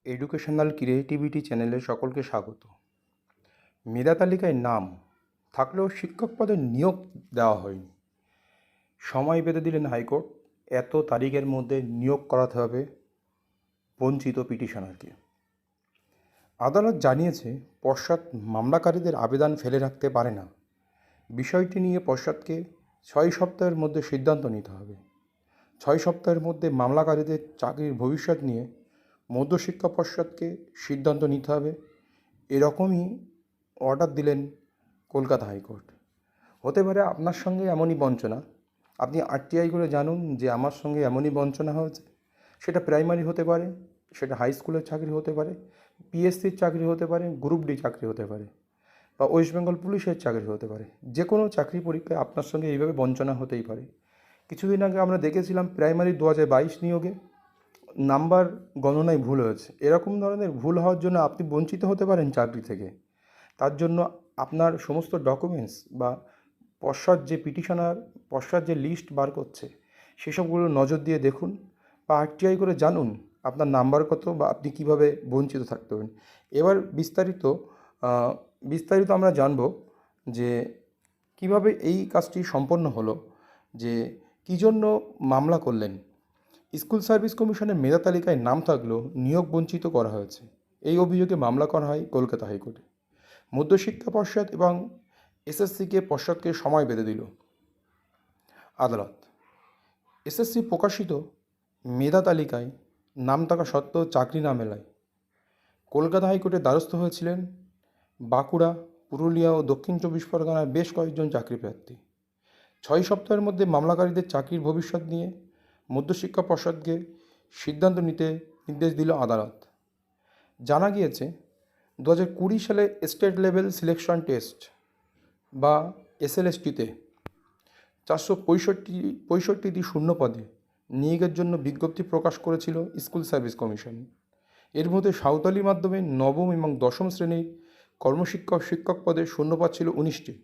Educational creativity চ্যানেলে সকলকে স্বাগত। মেধা তালিকায় নাম থাকলেও শিক্ষক পদে নিয়োগ দেওয়া হয়নি। সময় বেঁধে দিলেন হাইকোর্ট, এত তারিখের মধ্যে নিয়োগ করাতে হবে বঞ্চিত পিটিশনারকে। আদালত জানিয়েছে পশ্চাৎ মামলাকারীদের আবেদন ফেলে রাখতে পারে না। বিষয়টি নিয়ে পশ্চাৎকে 6 সপ্তাহের মধ্যে সিদ্ধান্ত নিতে হবে। 6 সপ্তাহের মধ্যে মামলাকারীদের চাকরির ভবিষ্যৎ নিয়ে মধ্যশিক্ষা পর্ষদকে সিদ্ধান্ত নিতে হবে, এরকমই অর্ডার দিলেন কলকাতা হাইকোর্ট। হতে পারে আপনার সঙ্গে এমনই বঞ্চনা, আপনি আরটিআই করে জানুন যে আমার সঙ্গে এমনই বঞ্চনা হয়েছে। সেটা প্রাইমারি হতে পারে, সেটা হাই স্কুলের চাকরি হতে পারে, পিএসসির চাকরি হতে পারে, গ্রুপ ডি চাকরি হতে পারে, বা ওয়েস্ট বেঙ্গল পুলিশের চাকরি হতে পারে। যে কোনো চাকরি পরীক্ষায় আপনার সঙ্গে এইভাবে বঞ্চনা হতেই পারে। কিছুদিন আগে আমরা দেখেছিলাম প্রাইমারি 2022 নিয়োগে নাম্বার গণনায় ভুল হয়েছে। এরকম ধরনের ভুল হওয়ার জন্য আপনি বঞ্চিত হতে পারেন চাকরি থেকে। তার জন্য আপনার সমস্ত ডকুমেন্টস বা পশ্চাৎ যে লিস্ট বার করছে সেসবগুলো নজর দিয়ে দেখুন, বা আরটিআই করে জানুন আপনার নাম্বার কত বা আপনি কিভাবে বঞ্চিত থাকতে পারেন। এবার বিস্তারিত আমরা জানব যে কিভাবে এই কাজটি সম্পন্ন হলো, যে কী জন্য মামলা করলেন। স্কুল সার্ভিস কমিশনের মেধা তালিকায় নাম থাকলেও নিয়োগ বঞ্চিত করা হয়েছে, এই অভিযোগে মামলা করা হয় কলকাতা হাইকোর্টে। মধ্যশিক্ষা পর্ষদ এবং এসএসসিকে পর্ষদকে সময় বেঁধে দিল আদালত। এসএসসি প্রকাশিত মেধা তালিকায় নাম থাকা সত্ত্বেও চাকরি না মেলায় কলকাতা হাইকোর্টের দ্বারস্থ হয়েছিলেন বাঁকুড়া, পুরুলিয়া ও দক্ষিণ 24 পরগনার বেশ কয়েকজন চাকরি প্রার্থী। 6 সপ্তাহের মধ্যে মামলাকারীদের চাকরির ভবিষ্যৎ নিয়ে মধ্যশিক্ষা পর্ষদকে সিদ্ধান্ত নিতে নির্দেশ দিল আদালত। জানা গিয়েছে 2020 সালে স্টেট লেভেল সিলেকশন টেস্ট বা এসএলএসটিতে 465টি শূন্য পদে নিয়োগের জন্য বিজ্ঞপ্তি প্রকাশ করেছিল স্কুল সার্ভিস কমিশন। এর মধ্যে সাঁওতালি মাধ্যমে নবম এবং দশম শ্রেণীর শিক্ষক পদে শূন্যপদ ছিল 19টি।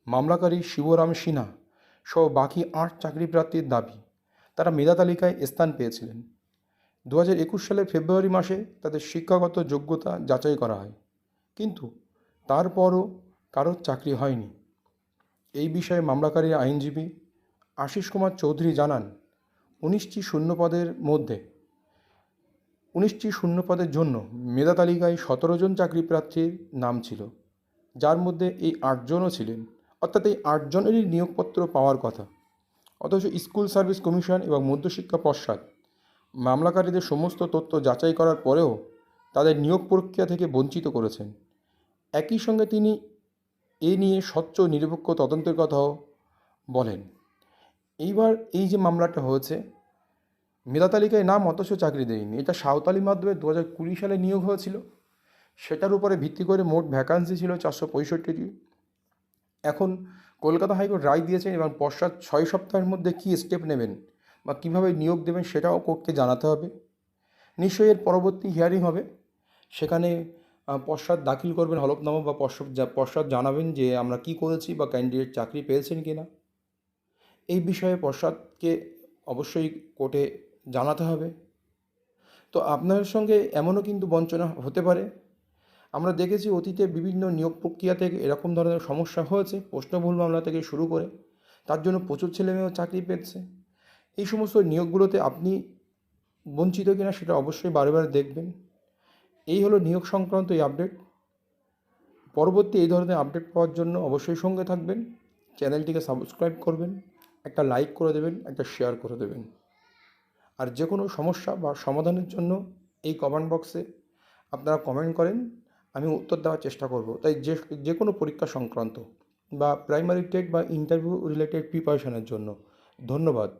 মামলাকারী শিবরাম সিনহা সহ বাকি 8 চাকরি প্রার্থীর দাবি তারা মেধা তালিকায় স্থান পেয়েছিলেন। 2021 সালের ফেব্রুয়ারি মাসে তাদের শিক্ষাগত যোগ্যতা যাচাই করা হয়, কিন্তু তারপরও কারোর চাকরি হয়নি। এই বিষয়ে মামলাকারীর আইনজীবী আশিস কুমার চৌধুরী জানান, 19টি শূন্য পদের জন্য মেধা তালিকায় 17 জন চাকরি প্রার্থীর নাম ছিল, যার মধ্যে এই 8 জনও ছিলেন, অর্থাৎ এই 8 জনেরই নিয়োগপত্র পাওয়ার কথা। অথচ স্কুল সার্ভিস কমিশন এবং মধ্যশিক্ষা পর্ষদ মামলাকারীদের সমস্ত তথ্য যাচাই করার পরেও তাদের নিয়োগ প্রক্রিয়া থেকে বঞ্চিত করেছেন। একই সঙ্গে তিনি এ নিয়ে স্বচ্ছ নিরপেক্ষ তদন্তের কথাও বলেন। এইবার এই যে মামলাটা হয়েছে, মেধা তালিকায় নাম অথচ চাকরি দেয়নি, এটা সাঁওতালি মাধ্যমে 2020 সালে নিয়োগ হয়েছিল। সেটার উপরে ভিত্তি করে মোট ভ্যাকান্সি ছিল 465টি। এখন কলকাতা হাইকোর্ট রায় দিয়েছেন এবং পশ্চাৎ 6 সপ্তাহের মধ্যে কী স্টেপ নেবেন বা কীভাবে নিয়োগ দেবেন সেটাও কোর্টকে জানাতে হবে। নিশ্চয়ই এর পরবর্তী হিয়ারিং হবে, সেখানে পশ্চাৎ দাখিল করবেন হলফনামা বা পশ্চাৎ জানাবেন যে আমরা কি করেছি বা ক্যান্ডিডেট চাকরি পেয়েছেন কি না। এই বিষয়ে পশ্চাৎকে অবশ্যই কোর্টে জানাতে হবে। তো আপনার সঙ্গে এমনও কিন্তু বঞ্চনা হতে পারে। আমরা দেখেছি অতীতে বিভিন্ন নিয়োগ প্রক্রিয়া থেকে এরকম ধরনের সমস্যা হয়েছে, প্রশ্নভুল মামলা থেকে শুরু করে, তার জন্য প্রচুর ছেলেমেয়েও চাকরি পেয়েছে। এই সমস্ত নিয়োগগুলোতে আপনি বঞ্চিত কিনা সেটা অবশ্যই বারে বারে দেখবেন। এই হলো নিয়োগ সংক্রান্ত এই আপডেট। পরবর্তী এই ধরনের আপডেট পাওয়ার জন্য অবশ্যই সঙ্গে থাকবেন, চ্যানেলটিকে সাবস্ক্রাইব করবেন, একটা লাইক করে দেবেন, একটা শেয়ার করে দেবেন। আর যে কোনো সমস্যা বা সমাধানের জন্য এই কমেন্ট বক্সে আপনারা কমেন্ট করেন, আমি উত্তর দেওয়ার চেষ্টা করব। তাই যে কোনো পরীক্ষা সংক্রান্ত বা প্রাইমারি টেট বা ইন্টারভিউ রিলেটেড প্রিপারেশনের জন্য ধন্যবাদ।